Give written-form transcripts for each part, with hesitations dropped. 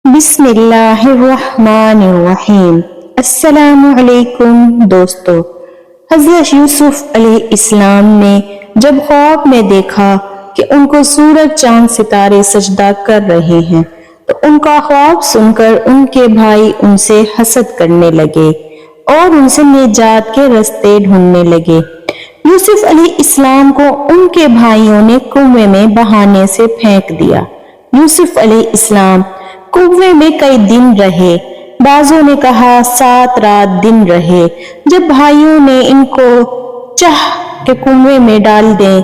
بسم اللہ الرحمن الرحیم۔ السلام علیکم دوستو۔ حضرت یوسف علیہ السلام نے جب خواب میں دیکھا کہ ان کو سورج چاند ستارے سجدہ کر رہے ہیں تو ان کا خواب سن کر ان کے بھائی ان سے حسد کرنے لگے اور ان سے نجات کے راستے ڈھونڈنے لگے۔ یوسف علیہ السلام کو ان کے بھائیوں نے کنویں میں بہانے سے پھینک دیا۔ یوسف علیہ السلام کنویں میں کئی دن رہے، بعضوں نے کہا 7 رات دن رہے۔ جب بھائیوں نے ان کو چاہ کہ کنویں میں ڈال دیں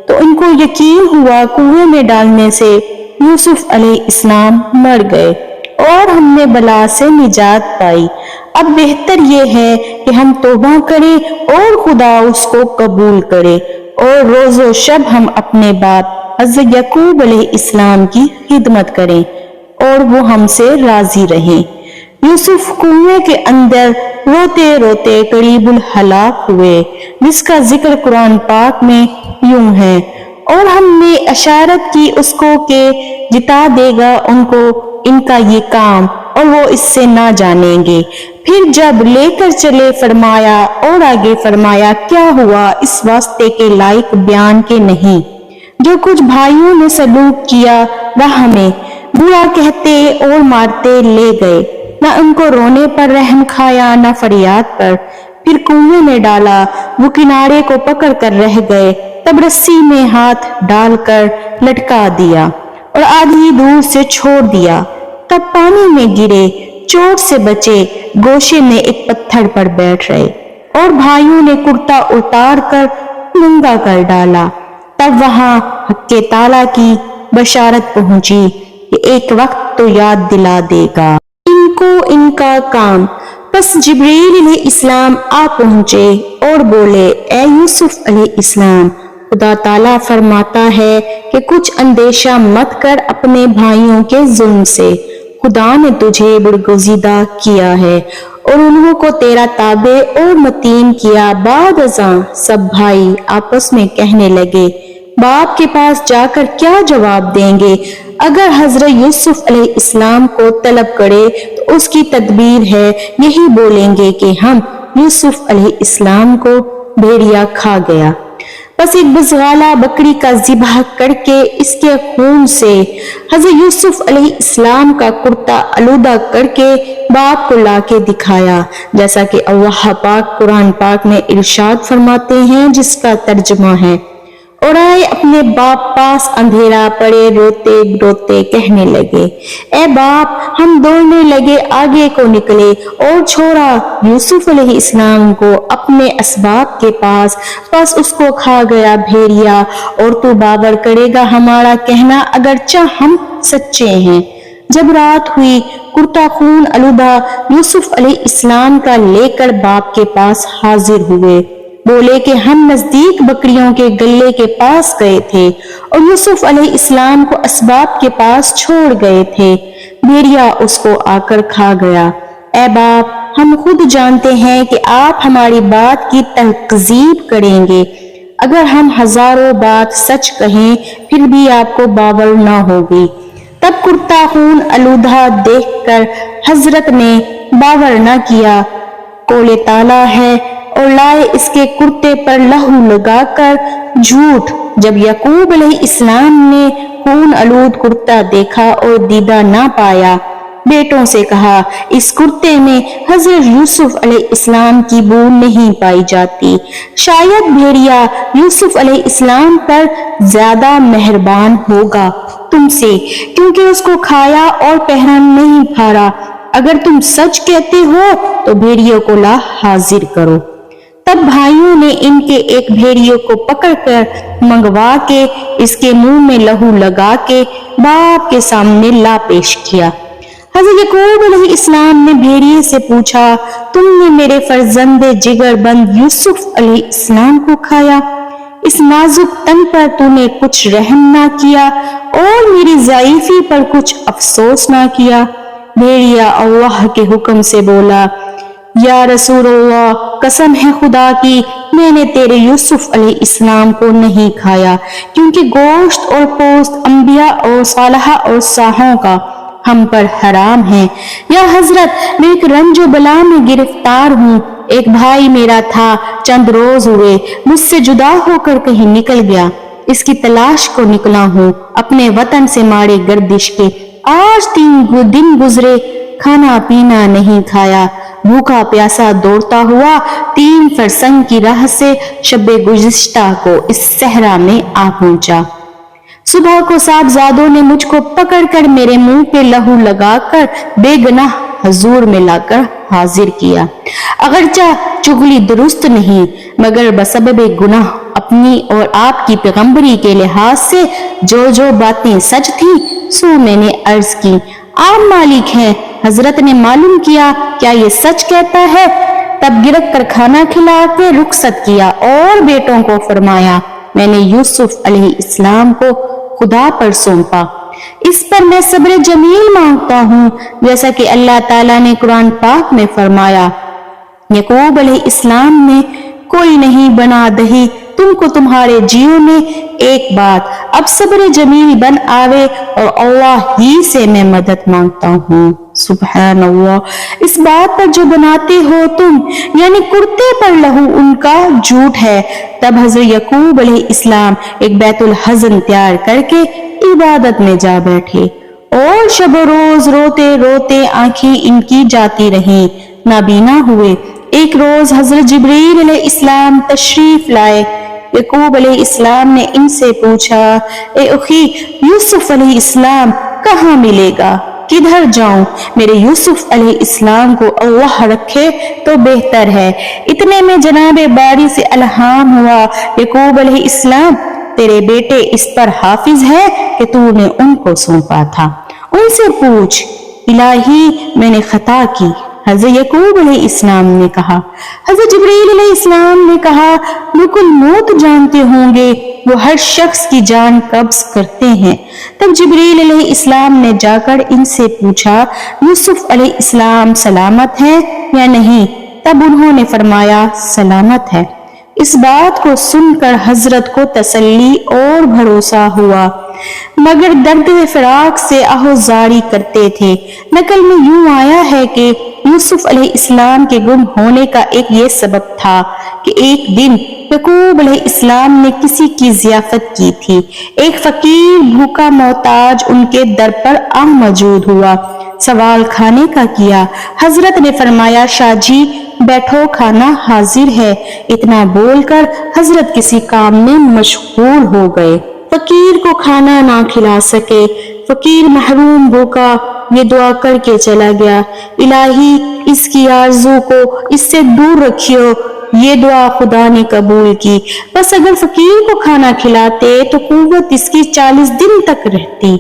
تو ان کو یقین ہوا کنویں میں ڈالنے سے یوسف علیہ السلام مر گئے اور ہم نے بلا سے نجات پائی۔ اب بہتر یہ ہے کہ ہم توبہ کریں اور خدا اس کو قبول کرے اور روز و شب ہم اپنے باپ حضرت یعقوب علیہ السلام کی خدمت کریں اور وہ ہم سے راضی رہیں۔ یوسف کنویں کے اندر روتے روتے قریب الہلاک ہوئے، جس کا ذکر قرآن پاک میں یوں ہے، اور ہم نے اشارت کی اس کو کہ جتا دے گا ان کو ان کا یہ کام اور وہ اس سے نہ جانیں گے۔ پھر جب لے کر چلے فرمایا اور آگے فرمایا کیا ہوا اس واسطے کے لائق بیان کے نہیں۔ جو کچھ بھائیوں نے سلوک کیا راہ میں، برا کہتے اور مارتے لے گئے، نہ ان کو رونے پر رحم کھایا نہ فریاد پر۔ پھر کنویں میں ڈالا، وہ کنارے کو پکڑ کر رہ گئے، تب رسی میں ہاتھ ڈال کر لٹکا دیا اور آدھی دور سے چھوڑ دیا، تب پانی میں گرے، چوٹ سے بچے، گوشے میں ایک پتھر پر بیٹھ رہے، اور بھائیوں نے کرتا اتار کر ننگا کر ڈالا۔ تب وہاں حق کے تعالیٰ کی بشارت پہنچی کہ ایک وقت تو یاد دلا دے گا ان کو ان کا کام۔ پس جبریل علیہ السلام آ پہنچے اور بولے، اے یوسف علیہ السلام، خدا تعالیٰ فرماتا ہے کہ کچھ اندیشہ مت کر اپنے بھائیوں کے ظلم سے، خدا نے تجھے برگزیدہ کیا ہے اور انہوں کو تیرا تابع اور متین کیا۔ بعد ازاں سب بھائی آپس میں کہنے لگے، باپ کے پاس جا کر کیا جواب دیں گے؟ اگر حضرت یوسف علیہ السلام کو طلب کرے تو اس کی تدبیر ہے یہی بولیں گے کہ ہم یوسف علیہ السلام کو بھیڑیا کھا گیا۔ بس ایک بزغالہ بکری کا ذبح کر کے اس کے خون سے حضرت یوسف علیہ السلام کا کرتا آلودہ کر کے باپ کو لا کے دکھایا، جیسا کہ اللہ پاک قرآن پاک میں ارشاد فرماتے ہیں، جس کا ترجمہ ہے، اور آئے اپنے باپ پاس اندھیرا پڑے روتے روتے کہنے لگے، اے باپ۔ ہم دوڑنے لگے، آگے کو نکلے اور چھوڑا یوسف علیہ السلام کو اپنے اسباب کے پاس، پس اس کو کھا گیا بھیڑیا، اور تو باور کرے گا ہمارا کہنا اگرچہ ہم سچے ہیں۔ جب رات ہوئی، کرتا خون آلودہ یوسف علیہ السلام کا لے کر باپ کے پاس حاضر ہوئے، بولے کہ ہم نزدیک بکریوں کے گلے کے پاس گئے تھے اور یوسف علیہ السلام کو اسباب کے پاس چھوڑ گئے تھے، بھیڑیا اس کو آ کر کھا گیا۔ اے باپ، ہم خود جانتے ہیں کہ آپ ہماری بات کی تکذیب کریں گے، اگر ہم ہزاروں بات سچ کہیں پھر بھی آپ کو باور نہ ہوگی۔ تب کرتا خون آلودہ دیکھ کر حضرت نے باور نہ کیا، قول تعالیٰ ہے، اور لائے اس کے کرتے پر لہو لگا کر جھوٹ۔ جب یعقوب علیہ السلام نے خون آلود کرتا دیکھا اور دیدہ نہ پایا، بیٹوں سے کہا، اس کرتے میں حضرت یوسف علیہ السلام کی بو نہیں پائی جاتی، شاید بھیڑیا یوسف علیہ السلام پر زیادہ مہربان ہوگا تم سے، کیونکہ اس کو کھایا اور پہرا نہیں پھاڑا۔ اگر تم سچ کہتے ہو تو بھیڑیوں کو لا حاضر کرو۔ تب بھائیوں نے ان کے ایک بھیڑیے کو پکڑ کر منگوا کے اس کے منہ میں لہو لگا کے باپ کے سامنے لا پیش کیا۔ حضرت یعقوب علیہ السلام نے بھیڑیے سے پوچھا، تم نے میرے فرزند جگر بند یوسف علیہ السلام کو کھایا؟ اس نازک تن پر تو نے کچھ رحم نہ کیا اور میری ضعیفی پر کچھ افسوس نہ کیا۔ بھیڑیا اللہ کے حکم سے بولا، یا رسول اللہ، قسم ہے خدا کی، میں نے تیرے یوسف علیہ السلام کو نہیں کھایا، کیونکہ گوشت اور پوست انبیاء اور صالحہ اور صاحوں کا ہم پر حرام ہیں۔ یا حضرت میں ایک رنج و بلا میں گرفتار ہوں، ایک بھائی میرا تھا، چند روز ہوئے مجھ سے جدا ہو کر کہیں نکل گیا، اس کی تلاش کو نکلا ہوں اپنے وطن سے مارے گردش کے۔ آج 3 دن گزرے، کھانا پینا نہیں کھایا، بھوکا پیاسا دوڑتا ہوا 3 فرسنگ کی راہ سے شب گزشتہ کو اس صحرا میں آ پہنچا۔ صبح کو صاحبزادوں نے مجھ کو پکڑ کر میرے منہ پہ لہو لگا کر بے گناہ حضور میں لا کر حاضر کیا۔ اگرچہ چغلی درست نہیں، مگر بسبب گناہ اپنی اور آپ کی پیغمبری کے لحاظ سے جو باتیں سچ تھیں سو میں نے عرض کی۔ آپ مالک ہیں؟ حضرت نے معلوم کیا کیا یہ سچ کہتا ہے؟ تب گرک کر کھانا کھلا کے رخصت کیا اور بیٹوں کو فرمایا میں نے یوسف علیہ السلام کو خدا پر سونپا، اس پر میں صبر جمیل مانگتا ہوں، جیسا کہ اللہ تعالیٰ نے قرآن پاک میں فرمایا یعقوب علیہ السلام نے کوئی نہیں بنا دہی تم کو تمہارے جیو نے ایک بات، اب صبر جمیل بن آوے اور اللہ ہی سے میں مدد مانگتا ہوں۔ سبحان اللہ، اس بات پر جو بناتے ہو تم یعنی کرتے پر لہو ان کا جھوٹ ہے۔ تب حضرت یعقوب علیہ السلام ایک بیت الحزن تیار کر کے عبادت میں جا بیٹھے اور شب و روز روتے روتے آنکھیں ان کی جاتی رہیں، نابینا ہوئے۔ ایک روز حضرت جبریل علیہ السلام تشریف لائے۔ یعقوب علیہ السلام نے ان سے پوچھا اے اخی یوسف علیہ السلام کہاں ملے گا، کدھر جاؤں؟ میرے یوسف علیہ السلام کو اللہ رکھے تو بہتر ہے۔ اتنے میں جناب باری سے الہام ہوا یعقوب علیہ السلام تیرے بیٹے اس پر حافظ ہے کہ تو نے ان کو سونپا تھا، ان سے پوچھ۔ الہی میں نے خطا کی، حضرت یعقوب علیہ السلام نے کہا۔ حضرت جبریل علیہ السلام نے کہا بالکل موت جانتے ہوں گے، وہ ہر شخص کی جان قبض کرتے ہیں۔ تب جبریل علیہ السلام نے جا کر ان سے پوچھا یوسف علیہ السلام سلامت ہیں یا نہیں؟ تب انہوں نے فرمایا سلامت ہے۔ اس بات کو سن کر حضرت کو تسلی اور بھروسہ ہوا، مگر درد فراق سے آہوزاری کرتے تھے۔ نقل میں یوں آیا ہے کہ یوسف علیہ السلام کے گم ہونے کا ایک یہ سبب تھا کہ ایک دن یعقوب علیہ السلام نے کسی کی ضیافت کی تھی، ایک فقیر بھوکا محتاج ان کے در پر آ موجود ہوا، سوال کھانے کا کیا۔ حضرت نے فرمایا شاہ جی بیٹھو کھانا حاضر ہے۔ اتنا بول کر حضرت کسی کام میں مشغول ہو گئے، فقیر کو کھانا نہ کھلا سکے۔ فقیر محروم بھوکا یہ دعا کر کے چلا گیا الہی اس کی آرزو کو اس سے دور رکھیو۔ یہ دعا خدا نے قبول کی، بس اگر فقیر کو کھانا کھلاتے تو قوت اس کی 40 دن تک رہتی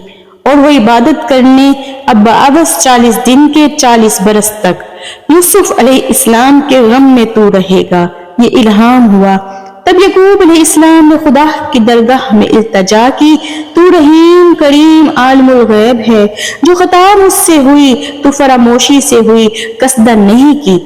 اور وہ عبادت کرنے اب بابس 40 دن کے 40 برس تک یوسف علیہ السلام کے غم میں تو رہے گا۔ یہ الہام ہوا۔ تب یعقوب علیہ السلام نے خدا کی درگاہ میں التجا کی، تو رحیم کریم عالم الغیب ہے، جو خطا مجھ سے ہوئی تو فراموشی سے ہوئی، قصدن نہیں کی۔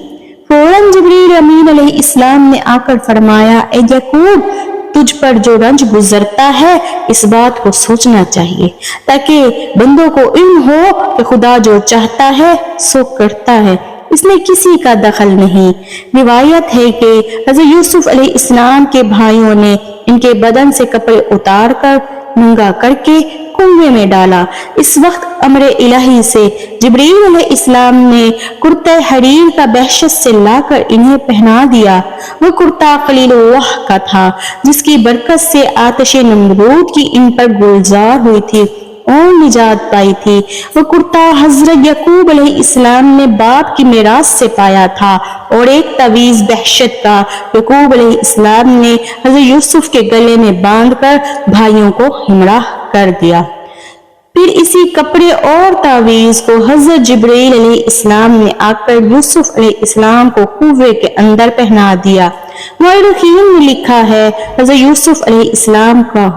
فوراً جبریل امین علیہ السلام نے آ کر فرمایا اے یعقوب تجھ پر جو رنج گزرتا ہے اس بات کو سوچنا چاہیے تاکہ بندوں کو علم ہو کہ خدا جو چاہتا ہے سو کرتا ہے، اس میں کسی کا دخل نہیں۔ روایت ہے کہ حضرت یوسف علیہ السلام کے بھائیوں نے ان کے بدن سے کپڑے اتار کر ننگا کر کے کنویں میں ڈالا۔ اس وقت امر الہی سے جبریل علیہ السلام نے کرتہ حریر کا بہشت سے لا کر انہیں پہنا دیا۔ وہ کرتا خلیل اللہ کا تھا جس کی برکت سے آتش نمرود کی ان پر گلزار ہوئی تھی اور نجات پائی تھی۔ وہ کرتا حضرت یعقوب علیہ السلام نے باپ کی میراث سے پایا تھا اور ایک تعویذ بہشت کا یعقوب علیہ السلام نے حضرت یوسف کے گلے میں باندھ کر بھائیوں کو ہمراہ کر دیا۔ پھر اسی کپڑے اور تعویذ کو حضرت جبریل علیہ السلام نے آ کر یوسف علیہ السلام کو کنویں کے اندر پہنا دیا۔ مورخین نے لکھا ہے حضرت یوسف علیہ السلام کا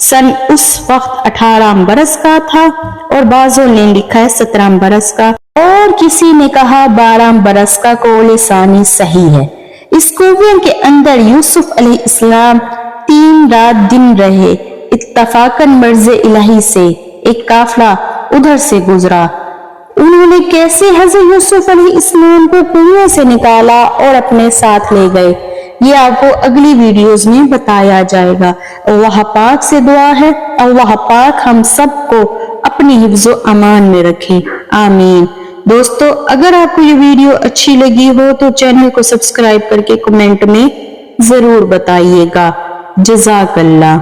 سن اس وقت 18 برس کا تھا اور بعضوں نے لکھا ہے 17 برس کا اور کسی نے کہا 12 برس کا، قول ثانی صحیح ہے۔ اس کنویں کے اندر یوسف علیہ السلام 3 رات دن رہے اتفاقاً مرض الہی سے۔ ایک قافلہ ادھر سے گزرا۔ انہوں نے کیسے حضرت یوسف علیہ السلام کو کنویں سے نکالا اور اپنے ساتھ لے گئے، یہ آپ کو اگلی ویڈیوز میں بتایا جائے گا۔ اللہ پاک سے دعا ہے اللہ پاک ہم سب کو اپنی حفظ و امان میں رکھے، آمین۔ دوستو اگر آپ کو یہ ویڈیو اچھی لگی ہو تو چینل کو سبسکرائب کر کے کمنٹ میں ضرور بتائیے گا۔ جزاک اللہ۔